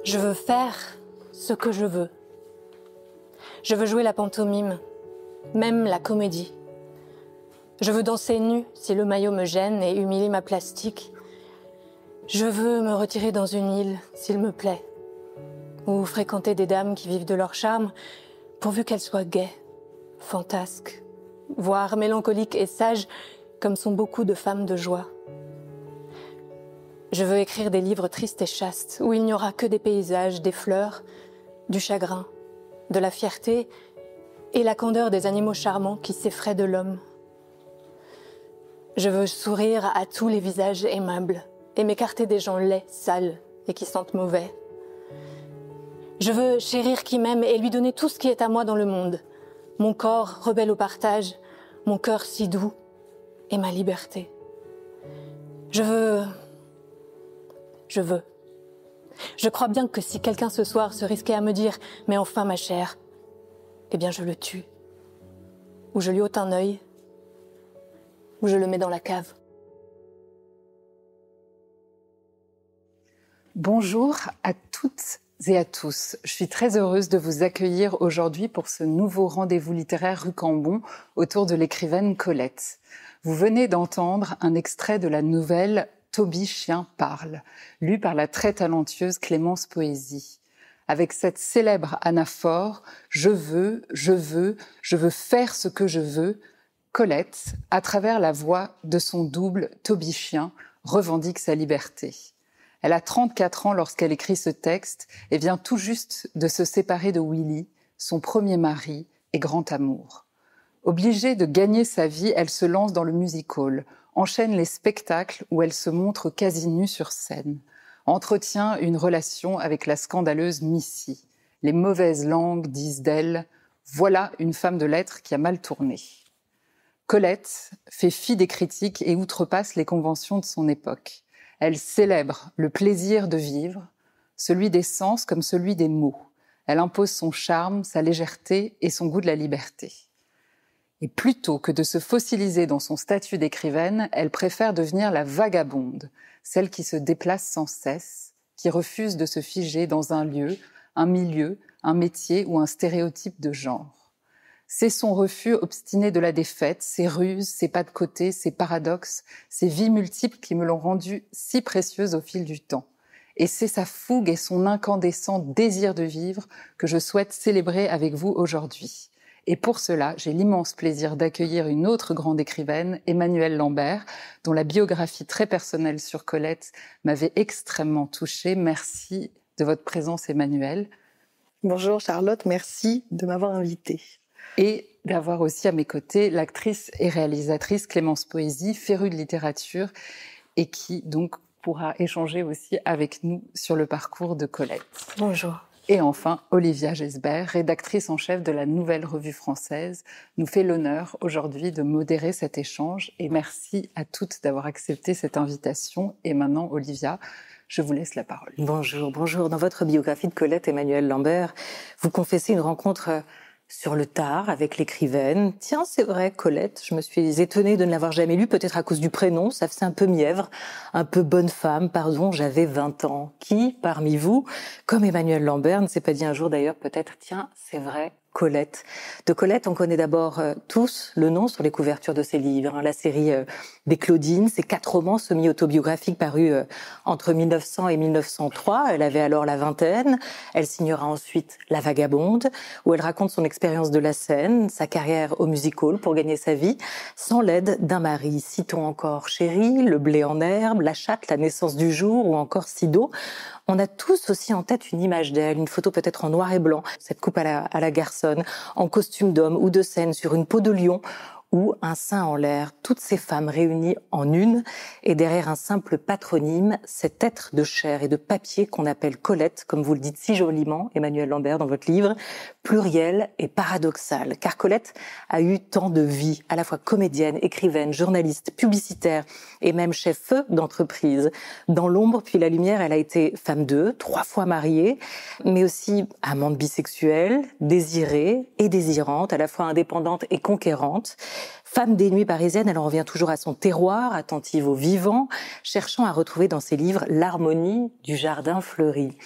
Je veux faire ce que je veux. Je veux jouer la pantomime, même la comédie. Je veux danser nue si le maillot me gêne et humilie ma plastique. Je veux me retirer dans une île s'il me plaît, ou fréquenter des dames qui vivent de leur charme, pourvu qu'elles soient gaies, fantasques, voire mélancoliques et sages, comme sont beaucoup de femmes de joie. Je veux écrire des livres tristes et chastes, où il n'y aura que des paysages, des fleurs, du chagrin, de la fierté et la candeur des animaux charmants qui s'effraient de l'homme. Je veux sourire à tous les visages aimables et m'écarter des gens laids, sales et qui sentent mauvais. Je veux chérir qui m'aime et lui donner tout ce qui est à moi dans le monde. Mon corps rebelle au partage, mon cœur si doux et ma liberté. Je veux. Je crois bien que si quelqu'un ce soir se risquait à me dire « Mais enfin ma chère », eh bien je le tue. Ou je lui ôte un œil, ou je le mets dans la cave. Bonjour à toutes et à tous. Je suis très heureuse de vous accueillir aujourd'hui pour ce nouveau rendez-vous littéraire rue Cambon autour de l'écrivaine Colette. Vous venez d'entendre un extrait de la nouvelle Toby Chien parle, lu par la très talentueuse Clémence Poésie. Avec cette célèbre anaphore « Je veux faire ce que je veux », Colette, à travers la voix de son double Toby Chien, revendique sa liberté. Elle a 34 ans lorsqu'elle écrit ce texte et vient tout juste de se séparer de Willy, son premier mari et grand amour. Obligée de gagner sa vie, elle se lance dans le music-hall, enchaîne les spectacles où elle se montre quasi nue sur scène, entretient une relation avec la scandaleuse Missy. Les mauvaises langues disent d'elle « Voilà une femme de lettres qui a mal tourné ». Colette fait fi des critiques et outrepasse les conventions de son époque. Elle célèbre le plaisir de vivre, celui des sens comme celui des mots. Elle impose son charme, sa légèreté et son goût de la liberté. Et plutôt que de se fossiliser dans son statut d'écrivaine, elle préfère devenir la vagabonde, celle qui se déplace sans cesse, qui refuse de se figer dans un lieu, un milieu, un métier ou un stéréotype de genre. C'est son refus obstiné de la défaite, ses ruses, ses pas de côté, ses paradoxes, ses vies multiples qui me l'ont rendue si précieuse au fil du temps. Et c'est sa fougue et son incandescent désir de vivre que je souhaite célébrer avec vous aujourd'hui. Et pour cela, j'ai l'immense plaisir d'accueillir une autre grande écrivaine, Emmanuelle Lambert, dont la biographie très personnelle sur Colette m'avait extrêmement touchée. Merci de votre présence, Emmanuelle. Bonjour Charlotte, merci de m'avoir invitée. Et d'avoir aussi à mes côtés l'actrice et réalisatrice Clémence Poésie, férue de littérature, et qui donc pourra échanger aussi avec nous sur le parcours de Colette. Bonjour. Et enfin, Olivia Gesbert, rédactrice en chef de la Nouvelle Revue Française, nous fait l'honneur aujourd'hui de modérer cet échange. Et merci à toutes d'avoir accepté cette invitation. Et maintenant, Olivia, je vous laisse la parole. Bonjour. Dans votre biographie de Colette, Emmanuelle Lambert, vous confessez une rencontre sur le tard avec l'écrivaine. Tiens, c'est vrai, Colette, je me suis étonnée de ne l'avoir jamais lue, peut-être à cause du prénom, ça faisait un peu mièvre, un peu bonne femme, pardon, j'avais 20 ans. Qui, parmi vous, comme Emmanuelle Lambert, ne s'est pas dit un jour d'ailleurs peut-être, tiens, c'est vrai, Colette. De Colette, on connaît d'abord tous le nom sur les couvertures de ses livres. La série des Claudines, ses 4 romans semi-autobiographiques parus entre 1900 et 1903. Elle avait alors la vingtaine. Elle signera ensuite La Vagabonde, où elle raconte son expérience de la scène, sa carrière au music-hall pour gagner sa vie, sans l'aide d'un mari. Citons encore Chérie, Le blé en herbe, La chatte, La naissance du jour ou encore Sido. On a tous aussi en tête une image d'elle, une photo peut-être en noir et blanc, cette coupe à la garçonne, en costume d'homme ou de scène sur une peau de lion ou un sein en l'air, toutes ces femmes réunies en une, et derrière un simple patronyme, cet être de chair et de papier qu'on appelle Colette, comme vous le dites si joliment, Emmanuelle Lambert, dans votre livre, pluriel et paradoxal, car Colette a eu tant de vies, à la fois comédienne, écrivaine, journaliste, publicitaire et même chef d'entreprise. Dans l'ombre puis la lumière, elle a été femme d'eux, 3 fois mariée, mais aussi amante bisexuelle, désirée et désirante, à la fois indépendante et conquérante. Femme des nuits parisiennes, elle en revient toujours à son terroir, attentive au vivant, cherchant à retrouver dans ses livres l'harmonie du jardin fleuri.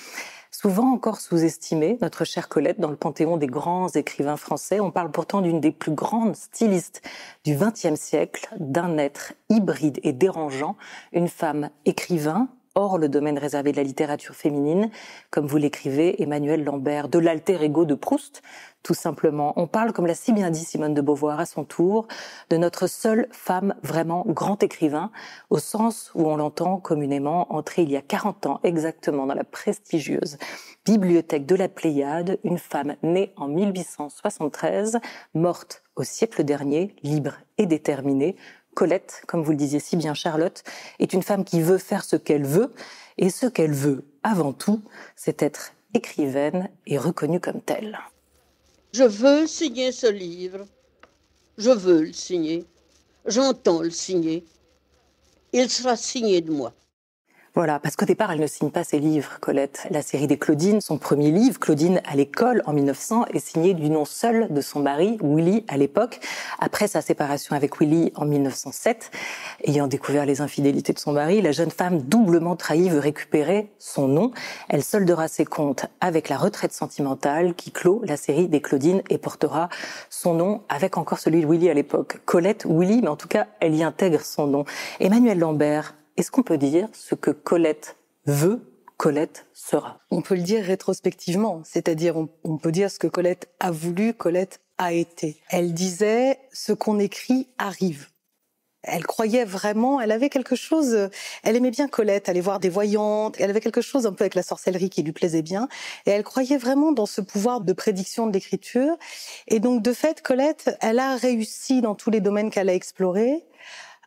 Souvent encore sous-estimée, notre chère Colette, dans le panthéon des grands écrivains français, on parle pourtant d'une des plus grandes stylistes du XXe siècle, d'un être hybride et dérangeant, une femme écrivain, hors le domaine réservé de la littérature féminine, comme vous l'écrivez, Emmanuel Lambert, de l'alter ego de Proust, tout simplement. On parle, comme l'a si bien dit Simone de Beauvoir à son tour, de notre seule femme vraiment grand écrivain, au sens où on l'entend communément entrer il y a 40 ans exactement dans la prestigieuse bibliothèque de la Pléiade, une femme née en 1873, morte au siècle dernier, libre et déterminée. Colette, comme vous le disiez si bien Charlotte, est une femme qui veut faire ce qu'elle veut, et ce qu'elle veut, avant tout, c'est être écrivaine et reconnue comme telle. Je veux signer ce livre, je veux le signer, j'entends le signer, il sera signé de moi. Voilà, parce qu'au départ, elle ne signe pas ses livres, Colette. La série des Claudines, son premier livre, Claudine à l'école, en 1900, est signé du nom seul de son mari, Willy, à l'époque. Après sa séparation avec Willy en 1907, ayant découvert les infidélités de son mari, la jeune femme doublement trahie veut récupérer son nom. Elle soldera ses comptes avec la retraite sentimentale qui clôt la série des Claudines et portera son nom avec encore celui de Willy à l'époque. Colette, Willy, mais en tout cas, elle y intègre son nom. Emmanuel Lambert, est-ce qu'on peut dire ce que Colette veut, Colette sera? On peut le dire rétrospectivement, c'est-à-dire on peut dire ce que Colette a voulu, Colette a été. Elle disait « ce qu'on écrit arrive ». Elle croyait vraiment, elle avait quelque chose, elle aimait bien Colette, aller voir des voyantes, elle avait quelque chose un peu avec la sorcellerie qui lui plaisait bien, et elle croyait vraiment dans ce pouvoir de prédiction de l'écriture. Et donc de fait, Colette, elle a réussi dans tous les domaines qu'elle a explorés,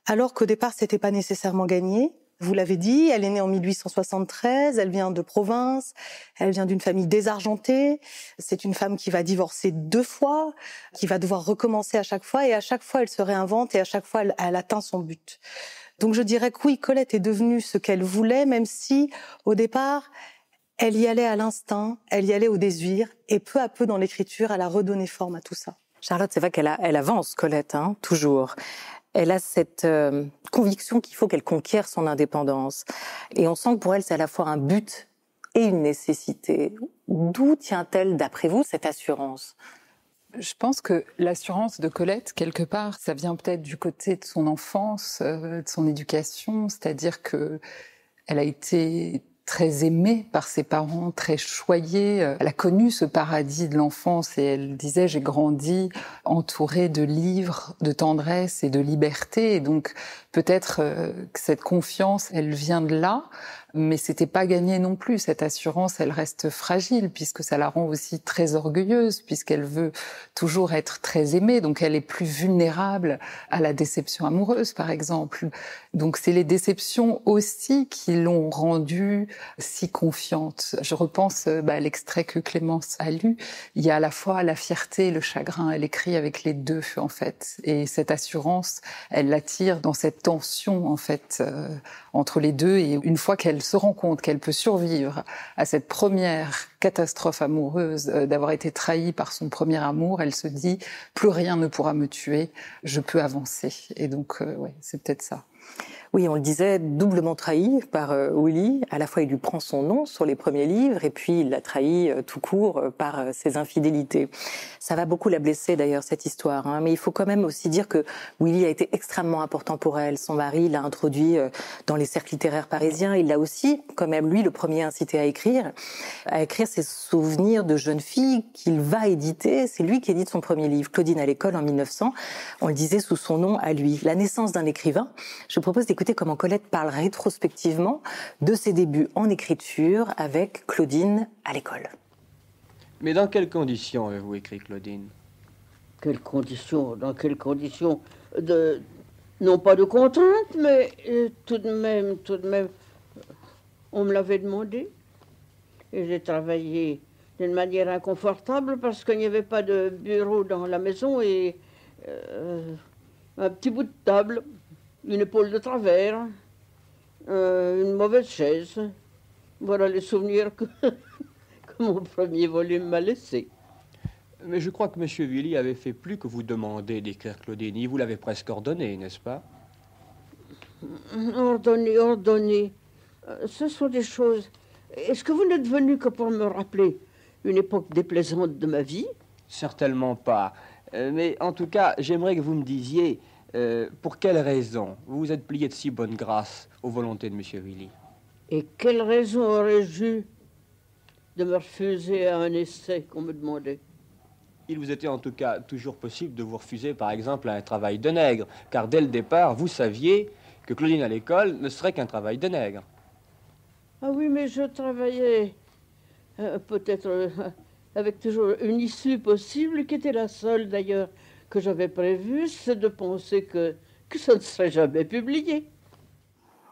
alors qu'au départ, c'était pas nécessairement gagné. Vous l'avez dit, elle est née en 1873, elle vient de province, elle vient d'une famille désargentée. C'est une femme qui va divorcer 2 fois, qui va devoir recommencer à chaque fois, et à chaque fois, elle se réinvente, et à chaque fois, elle atteint son but. Donc je dirais que oui, Colette est devenue ce qu'elle voulait, même si, au départ, elle y allait à l'instinct, elle y allait au désir, et peu à peu, dans l'écriture, elle a redonné forme à tout ça. Charlotte, c'est vrai qu'elle avance, Colette, toujours. Elle a cette conviction qu'il faut qu'elle conquiert son indépendance. Et on sent que pour elle, c'est à la fois un but et une nécessité. D'où tient-elle, d'après vous, cette assurance? Je pense que l'assurance de Colette, quelque part, ça vient peut-être du côté de son enfance, de son éducation, c'est-à-dire que elle a été très aimée par ses parents, très choyée. Elle a connu ce paradis de l'enfance et elle disait « j'ai grandi entourée de livres, de tendresse et de liberté ». Et donc peut-être que cette confiance, elle vient de là, mais c'était pas gagné non plus. Cette assurance, elle reste fragile puisque ça la rend aussi très orgueilleuse, puisqu'elle veut toujours être très aimée. Donc elle est plus vulnérable à la déception amoureuse, par exemple. Donc c'est les déceptions aussi qui l'ont rendue si confiante. Je repense à l'extrait que Clémence a lu. Il y a à la fois la fierté et le chagrin. Elle écrit avec les deux, en fait. Et cette assurance, elle l'attire dans cette tension, en fait, entre les deux. Et une fois qu'elle se rend compte qu'elle peut survivre à cette première catastrophe amoureuse, d'avoir été trahie par son premier amour, elle se dit « plus rien ne pourra me tuer, je peux avancer ». Et donc, ouais, c'est peut-être ça. Oui, on le disait, doublement trahi par Willy. À la fois, il lui prend son nom sur les premiers livres et puis il la trahit tout court par ses infidélités. Ça va beaucoup la blesser d'ailleurs, cette histoire. Mais il faut quand même aussi dire que Willy a été extrêmement important pour elle. Son mari l'a introduit dans les cercles littéraires parisiens. Il l'a aussi, quand même lui, le premier incité à écrire ses souvenirs de jeune fille qu'il va éditer. C'est lui qui édite son premier livre, Claudine à l'école, en 1900. On le disait sous son nom à lui. La naissance d'un écrivain. Je propose d'écouter comment Colette parle rétrospectivement de ses débuts en écriture avec Claudine à l'école. Mais dans quelles conditions avez-vous écrit Claudine? Quelles conditions? Dans quelles conditions? Non pas de contraintes, mais tout de même, on me l'avait demandé. Et j'ai travaillé d'une manière inconfortable parce qu'il n'y avait pas de bureau dans la maison et un petit bout de table. Une épaule de travers, une mauvaise chaise. Voilà les souvenirs que mon premier volume m'a laissé. Mais je crois que M. Willy avait fait plus que vous demander d'écrire Claudine. Il vous l'avait presque ordonné, n'est-ce pas? Ordonné. Ce sont des choses Est-ce que vous n'êtes venu que pour me rappeler une époque déplaisante de ma vie? Certainement pas. Mais en tout cas, j'aimerais que vous me disiez pour quelle raison vous vous êtes plié de si bonne grâce aux volontés de M. Willy. Et quelle raison aurais-je eu de me refuser à un essai qu'on me demandait? Il vous était en tout cas toujours possible de vous refuser, par exemple, à un travail de nègre, car dès le départ, vous saviez que Claudine à l'école ne serait qu'un travail de nègre. Ah oui, mais je travaillais peut-être avec toujours une issue possible, qui était la seule d'ailleurs que j'avais prévue, c'est de penser que ça ne serait jamais publié.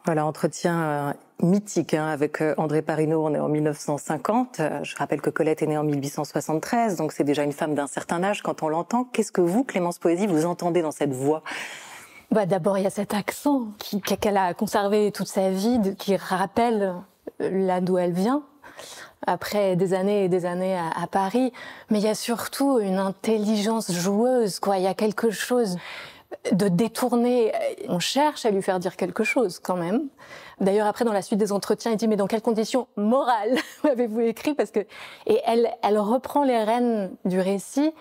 Voilà, entretien mythique avec André Parinot, on est en 1950. Je rappelle que Colette est née en 1873, donc c'est déjà une femme d'un certain âge quand on l'entend. Qu'est-ce que vous, Clémence Poésy, vous entendez dans cette voix? D'abord, il y a cet accent qu'elle a conservé toute sa vie, qui rappelle là d'où elle vient, après des années et des années à Paris. Mais il y a surtout une intelligence joueuse, quoi. Il y a quelque chose de détourné. On cherche à lui faire dire quelque chose, quand même. D'ailleurs, après, dans la suite des entretiens, il dit « Mais dans quelles conditions morales avez-vous écrit ?» Parce que, et elle reprend les rênes du récit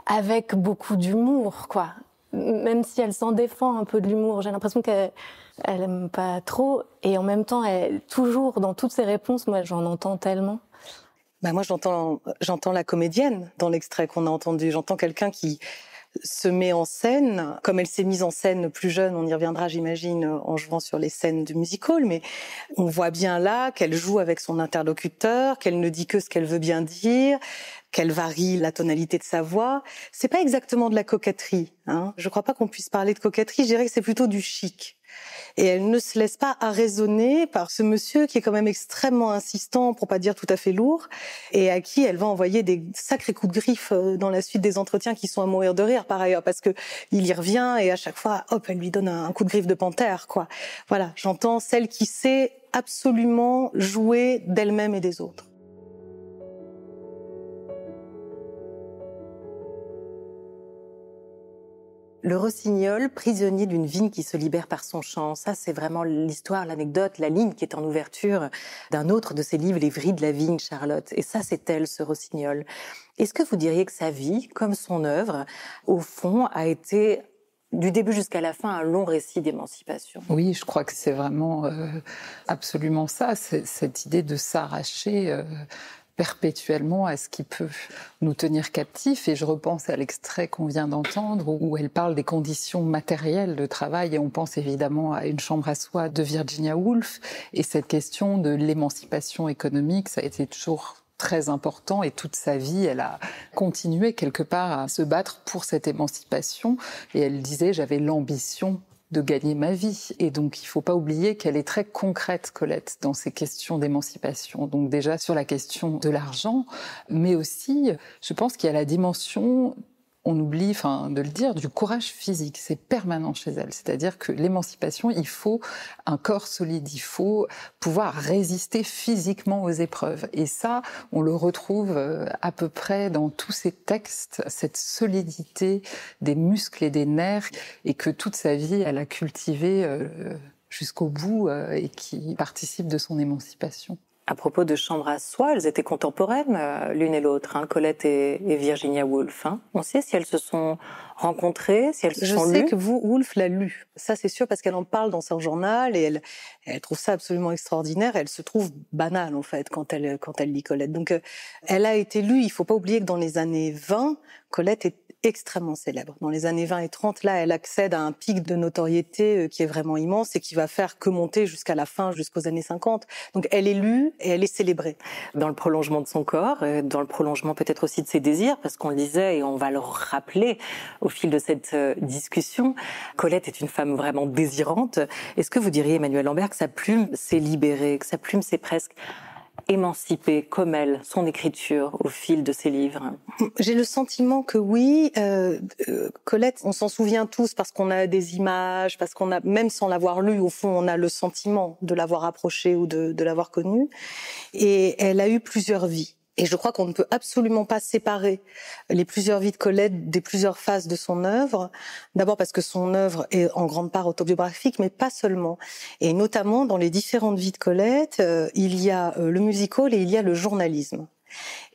avec beaucoup d'humour, quoi. Même si elle s'en défend un peu de l'humour, j'ai l'impression qu'elle aime pas trop. Et en même temps, toujours dans toutes ses réponses, moi, j'en entends tellement. Moi, j'entends la comédienne dans l'extrait qu'on a entendu. J'entends quelqu'un qui se met en scène, comme elle s'est mise en scène plus jeune, on y reviendra j'imagine en jouant sur les scènes du musical, mais on voit bien là qu'elle joue avec son interlocuteur, qu'elle ne dit que ce qu'elle veut bien dire, qu'elle varie la tonalité de sa voix. C'est pas exactement de la coquetterie, hein. Je crois pas qu'on puisse parler de coquetterie, je dirais que c'est plutôt du chic. Et elle ne se laisse pas arraisonner par ce monsieur qui est quand même extrêmement insistant, pour pas dire tout à fait lourd, et à qui elle va envoyer des sacrés coups de griffe dans la suite des entretiens qui sont à mourir de rire par ailleurs, parce que il y revient et à chaque fois, hop, elle lui donne un coup de griffe de panthère, quoi. Voilà, j'entends celle qui sait absolument jouer d'elle-même et des autres. Le rossignol, prisonnier d'une vigne qui se libère par son chant. Ça, c'est vraiment l'histoire, l'anecdote, la ligne qui est en ouverture d'un autre de ses livres, Les Vrilles de la vigne, Charlotte. Et ça, c'est elle, ce rossignol. Est-ce que vous diriez que sa vie, comme son œuvre, au fond, a été, du début jusqu'à la fin, un long récit d'émancipation? Oui, je crois que c'est vraiment absolument ça, cette idée de s'arracher perpétuellement à ce qui peut nous tenir captifs. Et je repense à l'extrait qu'on vient d'entendre où elle parle des conditions matérielles de travail et on pense évidemment à Une chambre à soi de Virginia Woolf. Et cette question de l'émancipation économique, ça a été toujours très important et toute sa vie, elle a continué quelque part à se battre pour cette émancipation. Et elle disait, j'avais l'ambition de gagner ma vie. Et donc, il faut pas oublier qu'elle est très concrète, Colette, dans ces questions d'émancipation. Donc déjà, sur la question de l'argent, mais aussi, je pense qu'il y a la dimension, on oublie, de le dire, du courage physique. C'est permanent chez elle. C'est-à-dire que l'émancipation, il faut un corps solide. Il faut pouvoir résister physiquement aux épreuves. Et ça, on le retrouve à peu près dans tous ses textes, cette solidité des muscles et des nerfs, et que toute sa vie, elle a cultivé jusqu'au bout et qui participe de son émancipation. À propos de Chambre à soi, elles étaient contemporaines l'une et l'autre, Colette et Virginia Woolf. On sait si elles se sont rencontrées, si elles se sont lues. Je sais que Woolf l'a lu. Ça, c'est sûr, parce qu'elle en parle dans son journal et elle trouve ça absolument extraordinaire. Elle se trouve banale, en fait, quand elle lit Colette. Donc, elle a été lue. Il faut pas oublier que dans les années 20, Colette est extrêmement célèbre. Dans les années 20 et 30, là, elle accède à un pic de notoriété qui est vraiment immense et qui va faire que monter jusqu'à la fin, jusqu'aux années 50. Donc, elle est lue et elle est célébrée. Dans le prolongement de son corps, dans le prolongement peut-être aussi de ses désirs, parce qu'on le disait et on va le rappeler au fil de cette discussion, Colette est une femme vraiment désirante. Est-ce que vous diriez, Emmanuel Lambert, que sa plume s'est libérée, que sa plume s'est presque émancipée, comme elle, son écriture, au fil de ses livres? J'ai le sentiment que oui. Colette, on s'en souvient tous parce qu'on a des images, parce qu'on a, même sans l'avoir lue, au fond, on a le sentiment de l'avoir approchée ou de l'avoir connue. Et elle a eu plusieurs vies. Et je crois qu'on ne peut absolument pas séparer les plusieurs vies de Colette des plusieurs phases de son œuvre. D'abord parce que son œuvre est en grande part autobiographique, mais pas seulement. Et notamment dans les différentes vies de Colette, il y a le musical et il y a le journalisme.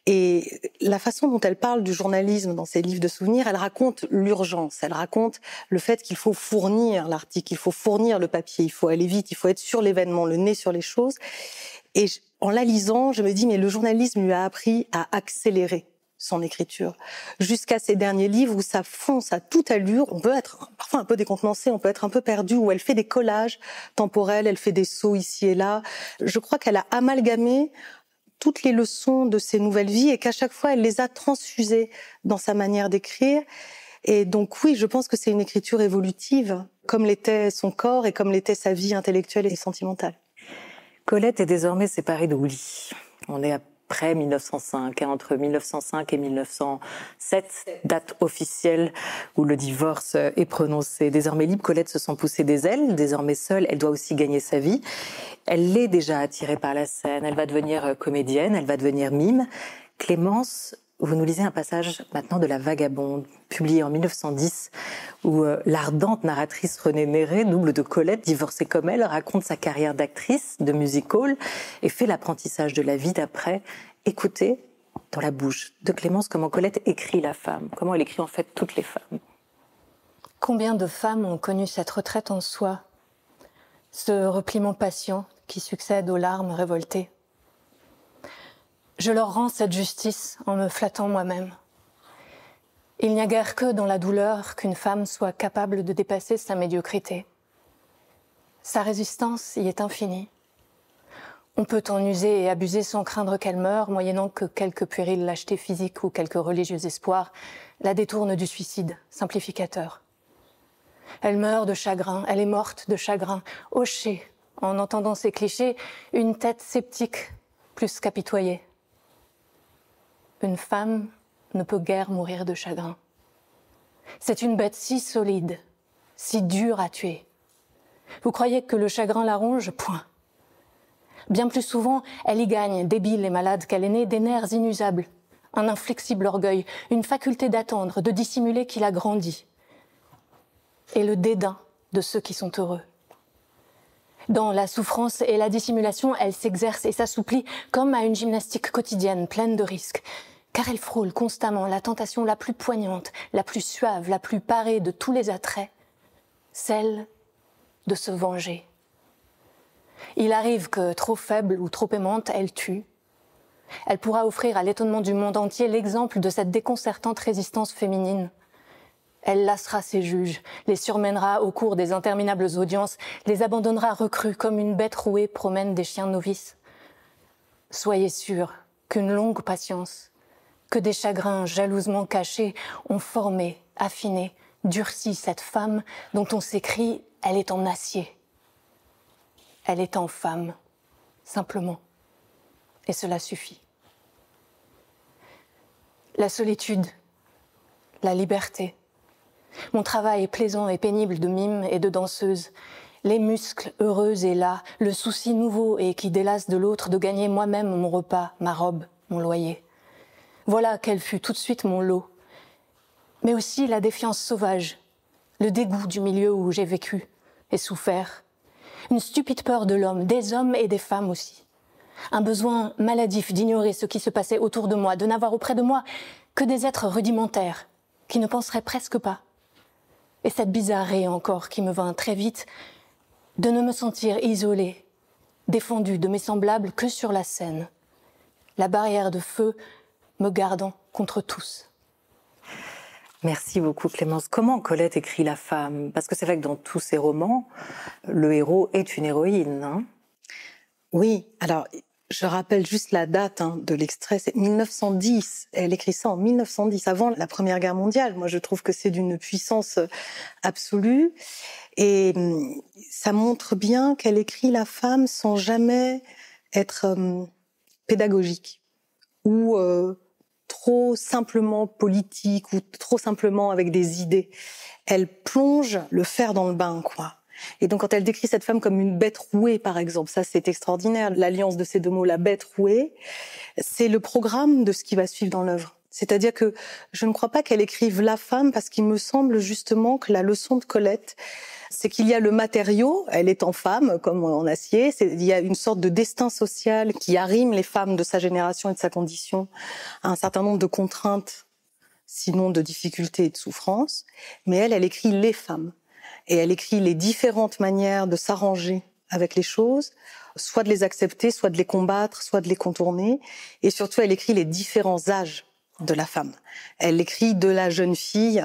Et la façon dont elle parle du journalisme dans ses livres de souvenirs, elle raconte l'urgence, elle raconte le fait qu'il faut fournir l'article, il faut fournir le papier, il faut aller vite, il faut être sur l'événement, le nez sur les choses. Et en la lisant, je me dis, mais le journalisme lui a appris à accélérer son écriture, jusqu'à ces derniers livres où ça fonce à toute allure. On peut être parfois un peu décontenancé, on peut être un peu perdu, où elle fait des collages temporels, elle fait des sauts ici et là. Je crois qu'elle a amalgamé toutes les leçons de ses nouvelles vies et qu'à chaque fois, elle les a transfusées dans sa manière d'écrire. Et donc oui, je pense que c'est une écriture évolutive, comme l'était son corps et comme l'était sa vie intellectuelle et sentimentale. Colette est désormais séparée de Willy. On est après 1905, entre 1905 et 1907, date officielle où le divorce est prononcé. Désormais libre, Colette se sent pousser des ailes. Désormais seule, elle doit aussi gagner sa vie. Elle l'est déjà attirée par la scène. Elle va devenir comédienne, elle va devenir mime. Clémence, vous nous lisez un passage maintenant de La Vagabonde, publié en 1910, où l'ardente narratrice Renée Néret, double de Colette, divorcée comme elle, raconte sa carrière d'actrice, de music-hall, et fait l'apprentissage de la vie d'après. Écoutez, dans la bouche de Clémence, comment Colette écrit la femme, comment elle écrit en fait toutes les femmes. Combien de femmes ont connu cette retraite en soi, ce repliement patient qui succède aux larmes révoltées. Je leur rends cette justice en me flattant moi-même. Il n'y a guère que dans la douleur qu'une femme soit capable de dépasser sa médiocrité. Sa résistance y est infinie. On peut en user et abuser sans craindre qu'elle meure, moyennant que quelques puériles lâchetés physiques ou quelques religieux espoirs la détournent du suicide simplificateur. Elle meurt de chagrin, elle est morte de chagrin, hochée, en entendant ces clichés, une tête sceptique plus qu'apitoyée. Une femme ne peut guère mourir de chagrin. C'est une bête si solide, si dure à tuer. Vous croyez que le chagrin la ronge? Point. Bien plus souvent, elle y gagne, débile et malade qu'elle est née, des nerfs inusables, un inflexible orgueil, une faculté d'attendre, de dissimuler qui la grandit, et le dédain de ceux qui sont heureux. Dans la souffrance et la dissimulation, elle s'exerce et s'assouplit comme à une gymnastique quotidienne, pleine de risques, car elle frôle constamment la tentation la plus poignante, la plus suave, la plus parée de tous les attraits, celle de se venger. Il arrive que, trop faible ou trop aimante, elle tue. Elle pourra offrir à l'étonnement du monde entier l'exemple de cette déconcertante résistance féminine. Elle lassera ses juges, les surmènera au cours des interminables audiences, les abandonnera recrues comme une bête rouée promène des chiens novices. Soyez sûrs qu'une longue patience, que des chagrins jalousement cachés ont formé, affiné, durci cette femme dont on s'écrie « elle est en acier ». Elle est en femme, simplement. Et cela suffit. La solitude, la liberté. Mon travail est plaisant et pénible de mime et de danseuse. Les muscles heureux et las, le souci nouveau et qui délasse de l'autre de gagner moi-même mon repas, ma robe, mon loyer. Voilà quel fut tout de suite mon lot. Mais aussi la défiance sauvage, le dégoût du milieu où j'ai vécu et souffert. Une stupide peur de l'homme, des hommes et des femmes aussi. Un besoin maladif d'ignorer ce qui se passait autour de moi, de n'avoir auprès de moi que des êtres rudimentaires, qui ne penseraient presque pas. Et cette bizarrerie encore qui me vint très vite, de ne me sentir isolée, défendue de mes semblables que sur la scène. La barrière de feu me gardant contre tous. Merci beaucoup Clémence. Comment Colette écrit la femme? Parce que c'est vrai que dans tous ses romans, le héros est une héroïne. Hein? Oui, alors je rappelle juste la date de l'extrait, c'est 1910. Elle écrit ça en 1910, avant la Première Guerre mondiale. Moi, je trouve que c'est d'une puissance absolue. Et ça montre bien qu'elle écrit la femme sans jamais être pédagogique ou trop simplement politique ou trop simplement avec des idées. Elle plonge le fer dans le bain, quoi. Et donc quand elle décrit cette femme comme une bête rouée, par exemple, ça c'est extraordinaire, l'alliance de ces deux mots, la bête rouée, c'est le programme de ce qui va suivre dans l'œuvre. C'est-à-dire que je ne crois pas qu'elle écrive la femme, parce qu'il me semble justement que la leçon de Colette, c'est qu'il y a le matériau, elle est en femme, comme en acier, il y a une sorte de destin social qui arrime les femmes de sa génération et de sa condition à un certain nombre de contraintes, sinon de difficultés et de souffrances, mais elle écrit les femmes. Et elle écrit les différentes manières de s'arranger avec les choses, soit de les accepter, soit de les combattre, soit de les contourner. Et surtout, elle écrit les différents âges de la femme. Elle écrit de la jeune fille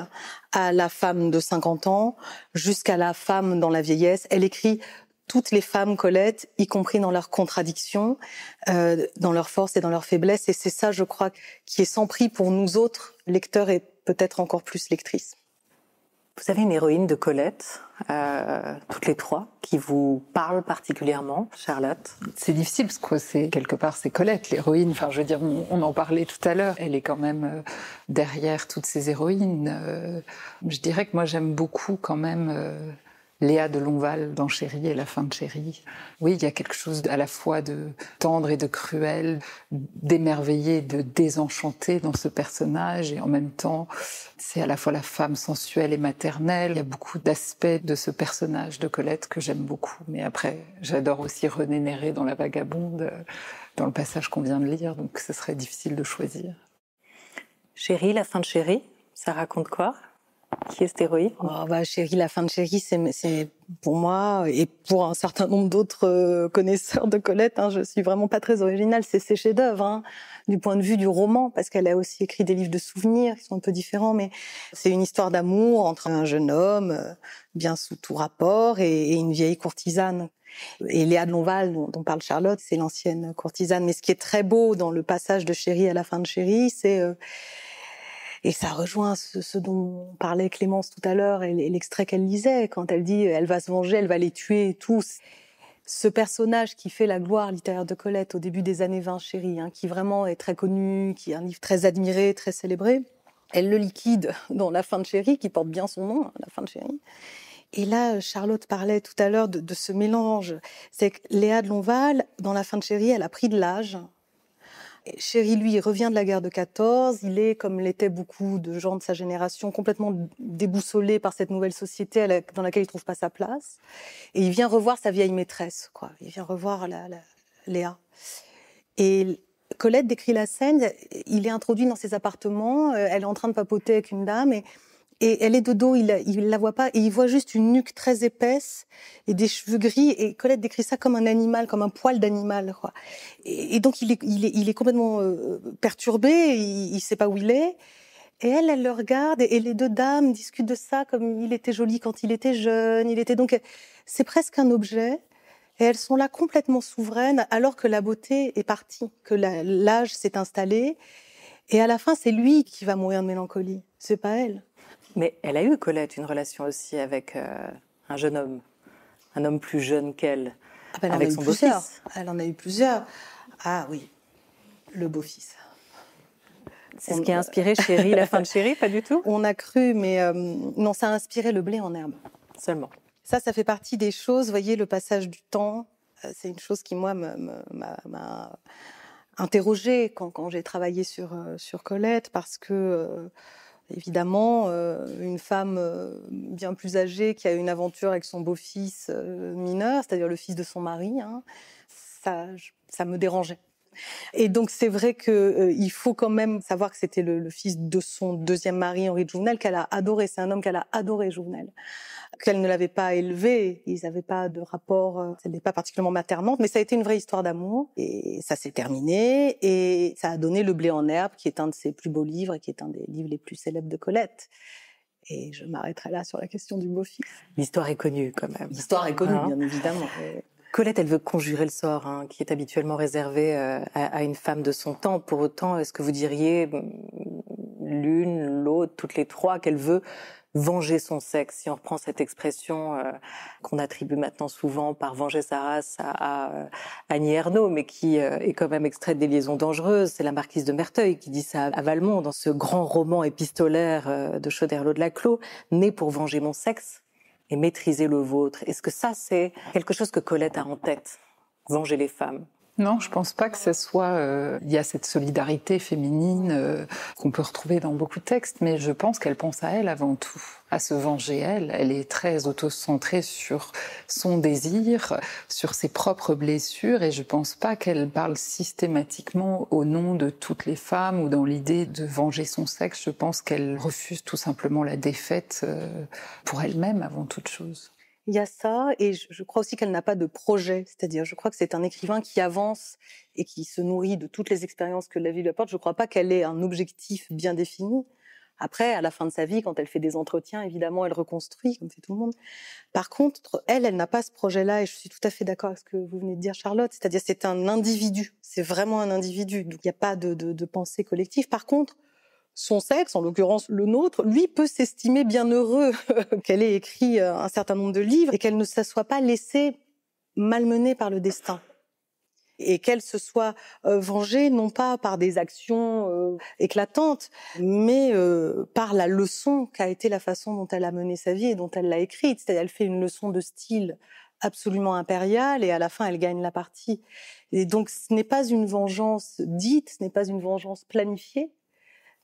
à la femme de 50 ans, jusqu'à la femme dans la vieillesse. Elle écrit toutes les femmes, Colette, y compris dans leurs contradictions, dans leurs forces et dans leurs faiblesses. Et c'est ça, je crois, qui est sans prix pour nous autres, lecteurs et peut-être encore plus lectrices. Vous avez une héroïne de Colette, toutes les trois, qui vous parle particulièrement, Charlotte? C'est difficile parce que c'est Colette, l'héroïne. Enfin, je veux dire, on en parlait tout à l'heure. Elle est quand même derrière toutes ces héroïnes. Je dirais que moi, j'aime beaucoup quand même Léa de Lonval dans Chéri et la fin de Chéri. Oui, il y a quelque chose à la fois de tendre et de cruel, d'émerveillé, de désenchanté dans ce personnage, et en même temps, c'est à la fois la femme sensuelle et maternelle. Il y a beaucoup d'aspects de ce personnage de Colette que j'aime beaucoup. Mais après, j'adore aussi René Néré dans La Vagabonde, dans le passage qu'on vient de lire, donc ce serait difficile de choisir. Chéri, la fin de Chéri, ça raconte quoi? Qui est cette héroïne? Chéri, la fin de Chéri, c'est pour moi, et pour un certain nombre d'autres connaisseurs de Colette, je suis vraiment pas très originale, c'est ses chefs-d'œuvre, du point de vue du roman, parce qu'elle a aussi écrit des livres de souvenirs qui sont un peu différents, mais c'est une histoire d'amour entre un jeune homme, bien sous tout rapport, et une vieille courtisane. Et Léa de Lonval, dont parle Charlotte, c'est l'ancienne courtisane. Mais ce qui est très beau dans le passage de Chéri à la fin de Chéri, c'est... Et ça rejoint ce dont parlait Clémence tout à l'heure et l'extrait qu'elle lisait, quand elle dit « elle va se venger, elle va les tuer tous ». Ce personnage qui fait la gloire littéraire de Colette au début des années 20, Chéri, qui vraiment est très connu, qui est un livre très admiré, très célébré, elle le liquide dans La fin de Chéri, qui porte bien son nom, La fin de Chéri. Et là, Charlotte parlait tout à l'heure de ce mélange. C'est que Léa de Lonval, dans La fin de Chéri, elle a pris de l'âge. Chéri, lui, il revient de la guerre de 14. Il est, comme l'étaient beaucoup de gens de sa génération, complètement déboussolé par cette nouvelle société dans laquelle il trouve pas sa place. Et il vient revoir sa vieille maîtresse, quoi. Il vient revoir Léa. Et Colette décrit la scène. Il est introduit dans ses appartements. Elle est en train de papoter avec une dame et elle est de dos, il la voit pas, et il voit juste une nuque très épaisse et des cheveux gris, et Colette décrit ça comme un animal, comme un poil d'animal, quoi. Et donc il est complètement perturbé, il sait pas où il est, et elle le regarde, et les deux dames discutent de ça comme il était joli quand il était jeune, donc c'est presque un objet, et elles sont là complètement souveraines, alors que la beauté est partie, que l'âge s'est installé, et à la fin c'est lui qui va mourir de mélancolie, c'est pas elle. Mais elle a eu, Colette, une relation aussi avec un jeune homme, un homme plus jeune qu'elle, avec son beau-fils. Elle en a eu plusieurs. Ah oui, le beau-fils. C'est ce qui a inspiré Chéri, la fin de Chéri, pas du tout? On a cru, mais non, ça a inspiré Le blé en herbe. Seulement. Ça fait partie des choses, vous voyez, le passage du temps, c'est une chose qui, moi, m'a interrogée quand j'ai travaillé sur Colette, parce que... Évidemment, une femme bien plus âgée qui a une aventure avec son beau-fils mineur, c'est-à-dire le fils de son mari, ça me dérangeait. Et donc c'est vrai qu'il faut quand même savoir que c'était le fils de son deuxième mari, Henri de Jouvenel, qu'elle a adoré. C'est un homme qu'elle a adoré, Jouvenel. Qu'elle ne l'avait pas élevé, ils n'avaient pas de rapport, elle n'est pas particulièrement maternante, mais ça a été une vraie histoire d'amour, et ça s'est terminé, et ça a donné Le blé en herbe, qui est un de ses plus beaux livres, et qui est un des livres les plus célèbres de Colette. Et je m'arrêterai là sur la question du beau-fils. L'histoire est connue, quand même. L'histoire est connue, bien évidemment. Colette, elle veut conjurer le sort, qui est habituellement réservé à une femme de son temps. Pour autant, est-ce que vous diriez, l'une, l'autre, toutes les trois, qu'elle veut venger son sexe, si on reprend cette expression qu'on attribue maintenant souvent par venger sa race à Annie Ernaux, mais qui est quand même extraite des Liaisons dangereuses. C'est la marquise de Merteuil qui dit ça à Valmont, dans ce grand roman épistolaire de Choderlos de Laclos, né pour venger mon sexe. et maîtriser le vôtre. Est-ce que ça, c'est quelque chose que Colette a en tête, venger les femmes? Non, je pense pas que ce soit... il y a cette solidarité féminine qu'on peut retrouver dans beaucoup de textes, mais je pense qu'elle pense à elle avant tout, à se venger elle. Elle est très autocentrée sur son désir, sur ses propres blessures, et je pense pas qu'elle parle systématiquement au nom de toutes les femmes ou dans l'idée de venger son sexe. Je pense qu'elle refuse tout simplement la défaite pour elle-même avant toute chose. Il y a ça, et je crois aussi qu'elle n'a pas de projet. C'est-à-dire, je crois que c'est un écrivain qui avance et qui se nourrit de toutes les expériences que la vie lui apporte. Je ne crois pas qu'elle ait un objectif bien défini. Après, à la fin de sa vie, quand elle fait des entretiens, évidemment, elle reconstruit, comme fait tout le monde. Par contre, elle n'a pas ce projet-là, et je suis tout à fait d'accord avec ce que vous venez de dire, Charlotte. C'est-à-dire, c'est un individu. C'est vraiment un individu. Donc, il n'y a pas de pensée collective. Par contre, son sexe, en l'occurrence le nôtre, lui peut s'estimer bien heureux qu'elle ait écrit un certain nombre de livres et qu'elle ne se soit pas laissée malmener par le destin. Et qu'elle se soit vengée, non pas par des actions éclatantes, mais par la leçon qu'a été la façon dont elle a mené sa vie et dont elle l'a écrite. C'est-à-dire, elle fait une leçon de style absolument impériale et à la fin, elle gagne la partie. Et donc, ce n'est pas une vengeance dite, ce n'est pas une vengeance planifiée,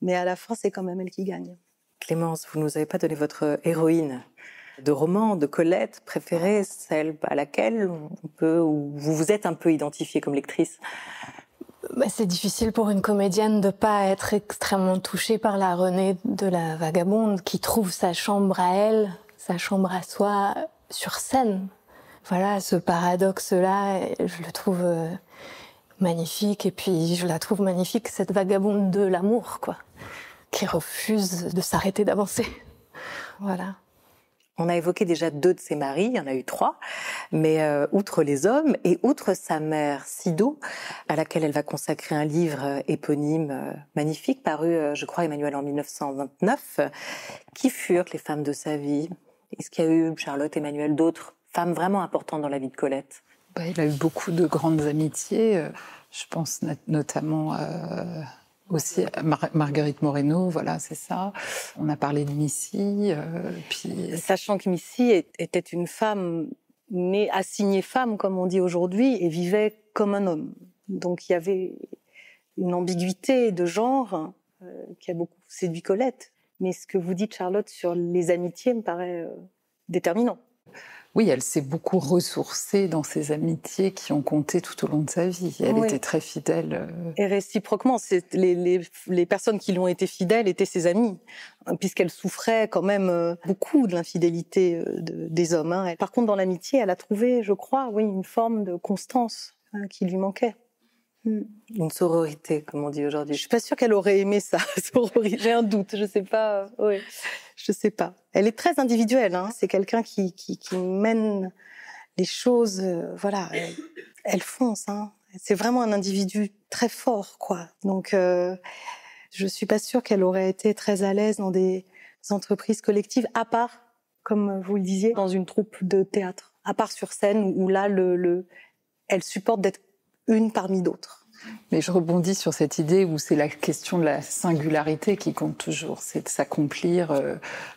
mais à la fin, c'est quand même elle qui gagne. Clémence, vous ne nous avez pas donné votre héroïne de roman, de Colette préférée, celle à laquelle on peut, ou vous vous êtes un peu identifiée comme lectrice? C'est difficile pour une comédienne de pas être extrêmement touchée par la Renée de la Vagabonde, qui trouve sa chambre à elle, sa chambre à soi, sur scène. Voilà, ce paradoxe-là, je le trouve magnifique, et puis je la trouve magnifique, cette vagabonde de l'amour, quoi, qui refuse de s'arrêter d'avancer. Voilà. On a évoqué déjà 2 de ses maris, il y en a eu 3, mais outre les hommes et outre sa mère Sido, à laquelle elle va consacrer un livre éponyme magnifique, paru, je crois, Emmanuel, en 1929, qui furent les femmes de sa vie? Est-ce qu'il y a eu, Charlotte, Emmanuel, d'autres femmes vraiment importantes dans la vie de Colette? Il a eu beaucoup de grandes amitiés. Je pense notamment aussi à Marguerite Moreno, voilà, c'est ça. On a parlé de Missy. Puis... Sachant que Missy était une femme née, assignée femme, comme on dit aujourd'hui, et vivait comme un homme. Donc il y avait une ambiguïté de genre qui a beaucoup séduit Colette. Mais ce que vous dites, Charlotte, sur les amitiés me paraît déterminant. Oui, elle s'est beaucoup ressourcée dans ses amitiés qui ont compté tout au long de sa vie. Elle était très fidèle. Et réciproquement, les personnes qui lui ont été fidèles étaient ses amies, puisqu'elle souffrait quand même beaucoup de l'infidélité des hommes. Hein. Par contre, dans l'amitié, elle a trouvé, je crois, une forme de constance qui lui manquait. Une sororité, comme on dit aujourd'hui. Je suis pas sûre qu'elle aurait aimé ça, sororité. J'ai un doute, je sais pas. Je sais pas. Elle est très individuelle. Hein. C'est quelqu'un qui mène les choses. Voilà, elle fonce. Hein. C'est vraiment un individu très fort, quoi. Donc, je suis pas sûre qu'elle aurait été très à l'aise dans des entreprises collectives, à part, comme vous le disiez, dans une troupe de théâtre. À part sur scène, où là, elle supporte d'être une parmi d'autres. Mais je rebondis sur cette idée où c'est la question de la singularité qui compte toujours, c'est de s'accomplir.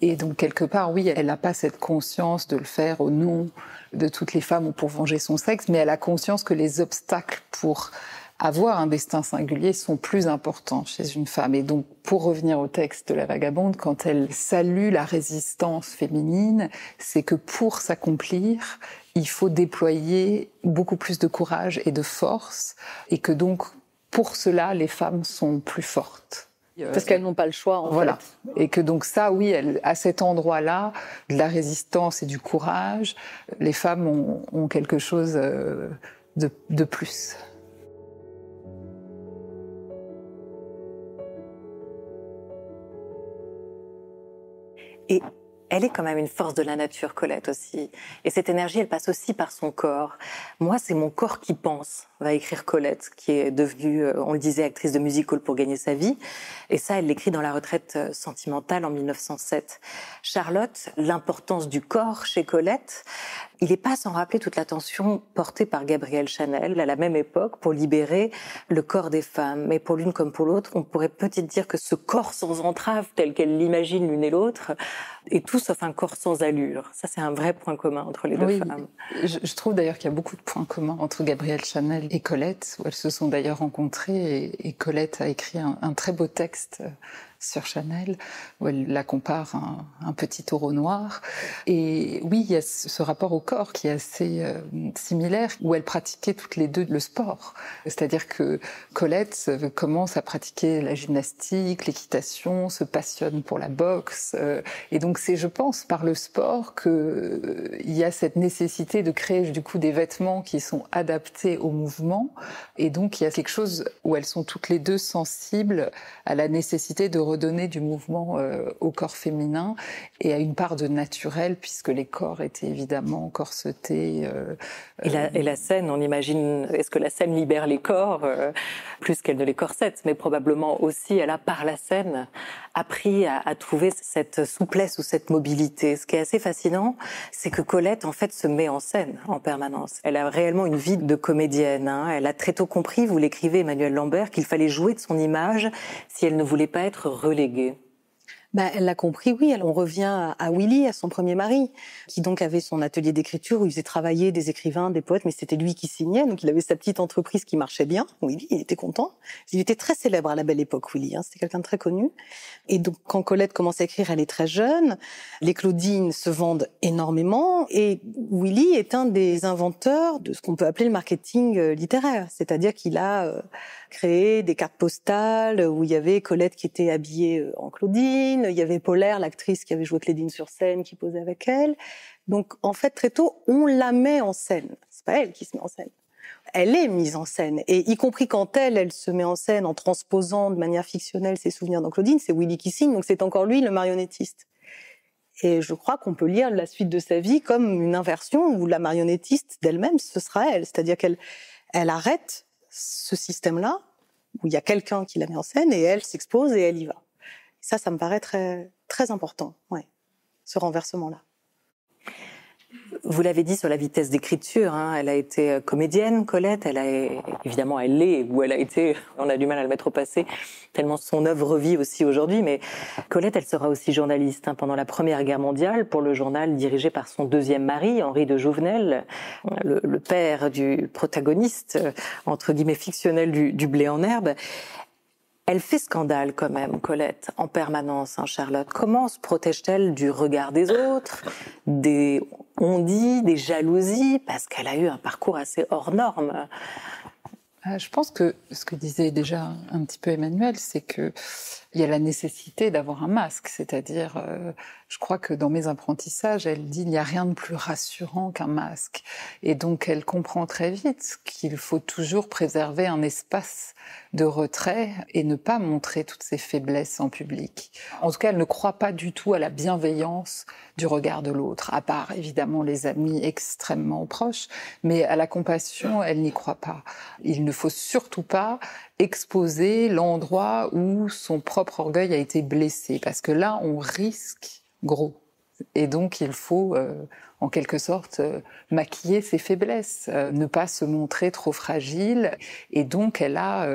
Et donc, quelque part, oui, elle n'a pas cette conscience de le faire au nom de toutes les femmes ou pour venger son sexe, mais elle a conscience que les obstacles pour avoir un destin singulier sont plus importants chez une femme. Et donc, pour revenir au texte de La Vagabonde, quand elle salue la résistance féminine, c'est que pour s'accomplir, il faut déployer beaucoup plus de courage et de force, et que donc, pour cela, les femmes sont plus fortes. Parce qu'elles n'ont pas le choix, en fait. Et que donc ça, oui, à cet endroit-là, de la résistance et du courage, les femmes ont quelque chose de plus. Et elle est quand même une force de la nature, Colette, aussi. Et cette énergie, elle passe aussi par son corps. Moi, c'est mon corps qui pense, va écrire Colette, qui est devenue, on le disait, actrice de musical pour gagner sa vie. Et ça, elle l'écrit dans La retraite sentimentale en 1907. Charlotte, l'importance du corps chez Colette, il n'est pas sans rappeler toute l'attention portée par Gabrielle Chanel à la même époque pour libérer le corps des femmes. Mais pour l'une comme pour l'autre, on pourrait peut-être dire que ce corps sans entrave, tel qu'elle l'imagine l'une et l'autre, Et tout sauf un corps sans allure. Ça, c'est un vrai point commun entre les deux femmes. Je trouve d'ailleurs qu'il y a beaucoup de points communs entre Gabrielle Chanel et Colette, où elles se sont d'ailleurs rencontrées, et Colette a écrit un très beau texte sur Chanel, où elle la compare à un petit taureau noir. Et oui, il y a ce rapport au corps qui est assez similaire, où elles pratiquaient toutes les deux le sport. C'est-à-dire que Colette commence à pratiquer la gymnastique, l'équitation, se passionne pour la boxe. Et donc c'est, je pense, par le sport qu'il y a cette nécessité de créer du coup des vêtements qui sont adaptés au mouvement. Et donc il y a quelque chose où elles sont toutes les deux sensibles à la nécessité de redonner du mouvement au corps féminin et à une part de naturel, puisque les corps étaient évidemment corsetés. Et la scène, on imagine, est-ce que la scène libère les corps plus qu'elle ne les corsette, mais probablement aussi, elle a par la scène appris à trouver cette souplesse ou cette mobilité. Ce qui est assez fascinant, c'est que Colette, en fait, se met en scène en permanence. Elle a réellement une vie de comédienne. Elle a très tôt compris, vous l'écrivez Emmanuelle Lambert, qu'il fallait jouer de son image si elle ne voulait pas être reléguée. Elle l'a compris, oui. On revient à Willy, à son premier mari, qui donc avait son atelier d'écriture où il faisait travailler des écrivains, des poètes, mais c'était lui qui signait. Donc il avait sa petite entreprise qui marchait bien. Willy, il était content. Il était très célèbre à la belle époque, Willy. C'était quelqu'un de très connu. Et donc quand Colette commence à écrire, elle est très jeune. Les Claudines se vendent énormément. Et Willy est un des inventeurs de ce qu'on peut appeler le marketing littéraire. C'est-à-dire qu'il a créé des cartes postales où il y avait Colette qui était habillée en Claudine. Il y avait Polaire, l'actrice qui avait joué Claudine sur scène, qui posait avec elle. Donc, en fait, très tôt, on la met en scène. C'est pas elle qui se met en scène. Elle est mise en scène. Et y compris quand elle se met en scène en transposant de manière fictionnelle ses souvenirs dans Claudine, c'est Willy qui signe, donc c'est encore lui le marionnettiste. Et je crois qu'on peut lire la suite de sa vie comme une inversion où la marionnettiste d'elle-même, ce sera elle. C'est-à-dire qu'elle arrête ce système-là, où il y a quelqu'un qui la met en scène, et elle s'expose et elle y va. Ça me paraît très, très important, ce renversement-là. Vous l'avez dit sur la vitesse d'écriture, elle a été comédienne, Colette, évidemment elle l'est, ou elle a été, on a du mal à le mettre au passé, tellement son œuvre vit aussi aujourd'hui, mais Colette, elle sera aussi journaliste pendant la Première Guerre mondiale pour le journal dirigé par son deuxième mari, Henri de Jouvenel, le père du protagoniste, entre guillemets fictionnel du Blé en herbe. Elle fait scandale quand même, Colette, en permanence, Charlotte. Comment se protège-t-elle du regard des autres, des on-dit, des jalousies, parce qu'elle a eu un parcours assez hors norme. Je pense que ce que disait déjà un petit peu Emmanuelle, c'est que il y a la nécessité d'avoir un masque, c'est-à-dire, je crois que dans mes apprentissages, elle dit il n'y a rien de plus rassurant qu'un masque. Et donc elle comprend très vite qu'il faut toujours préserver un espace de retrait et ne pas montrer toutes ses faiblesses en public. En tout cas, elle ne croit pas du tout à la bienveillance du regard de l'autre, à part évidemment les amis extrêmement proches, mais à la compassion, elle n'y croit pas. Il ne faut surtout pas exposer l'endroit où son propre orgueil a été blessé, parce que là, on risque gros. Et donc, il faut, en quelque sorte, maquiller ses faiblesses, ne pas se montrer trop fragile. Et donc, elle a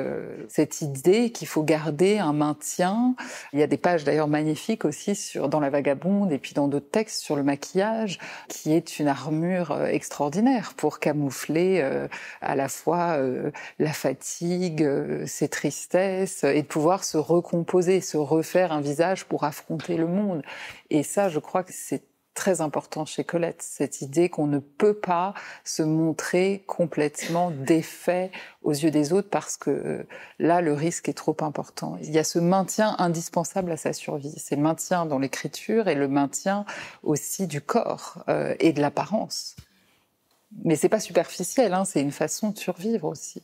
cette idée qu'il faut garder un maintien. Il y a des pages d'ailleurs magnifiques aussi dans La Vagabonde et puis dans d'autres textes sur le maquillage, qui est une armure extraordinaire pour camoufler à la fois la fatigue, ses tristesses, et de pouvoir se recomposer, se refaire un visage pour affronter le monde. Et ça, je crois que c'est très important chez Colette, cette idée qu'on ne peut pas se montrer complètement défait aux yeux des autres parce que là, le risque est trop important. Il y a ce maintien indispensable à sa survie. C'est le maintien dans l'écriture et le maintien aussi du corps et de l'apparence. Mais c'est pas superficiel, c'est une façon de survivre aussi.